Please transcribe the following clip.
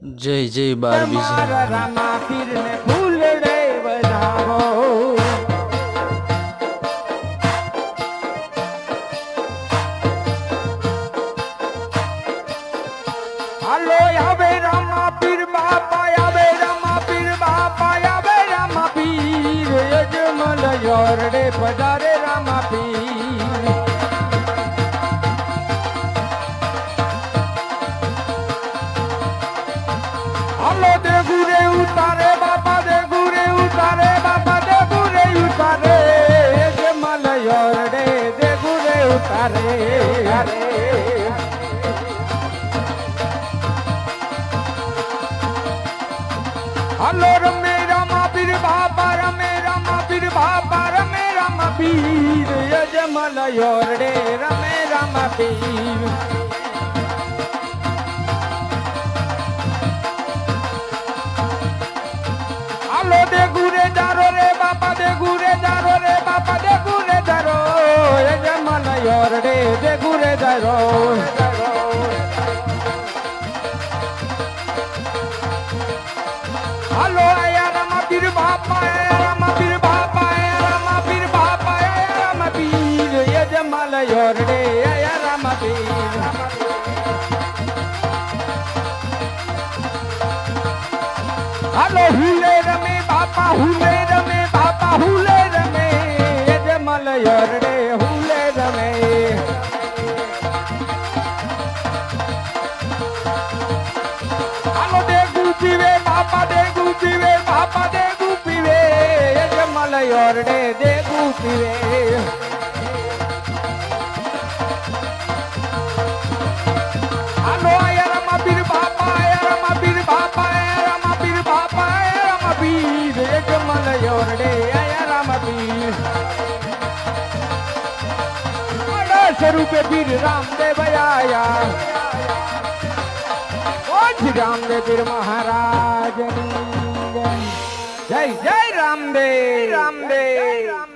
जय जय बार मारा रामा पीर ने फूल रे बजावो। हालो आवे रामा पीर बापा, आवे रामा पीर बापा, आवे रामा पीर यजमल योरडे पधारे रामा पीर। हालो दे गुरे उतारे बापा, दे गुरे उतारे बापा, दे गुरे उतारे यजमल योरडे दे गुरे उतारे। अरे हलो रमे रामा पीर बापा, रमे रामा पीर बापा, रमे रामा पीर यजमल योरडे रमे रामा पीर। हलो दे गुरे जारो रे बापा, दे गुरे जारो रे बापा, दे गुरे जारो यजमल योरडे दे गुरे जारो। हलो आया रामा पीर बापा, आया रामा पीर बापा, आया रामा पीर बापा, आया रामा पीर यजमल योरडे आया रामा पीर। हलो हुले रमे बापा, हुले रमे बापा, हुले रमे यजमल योरडे हुले रमे। हलो दे गुपीवे बापा, दे गुपीवे बापा, दे गुपीवे यजमल योरडे दे गुपीवे। हलो आया रामा पीर बापा, आया रामा पीर बापा, आया रामा पीर बापा, आया रामा पीर यजमल योरडे आया रामा पीर। बड़ा स्वरूपे पीर रामदेव आया, श्री रामदेव पीर महाराज जय जय रामदेव रामदेव।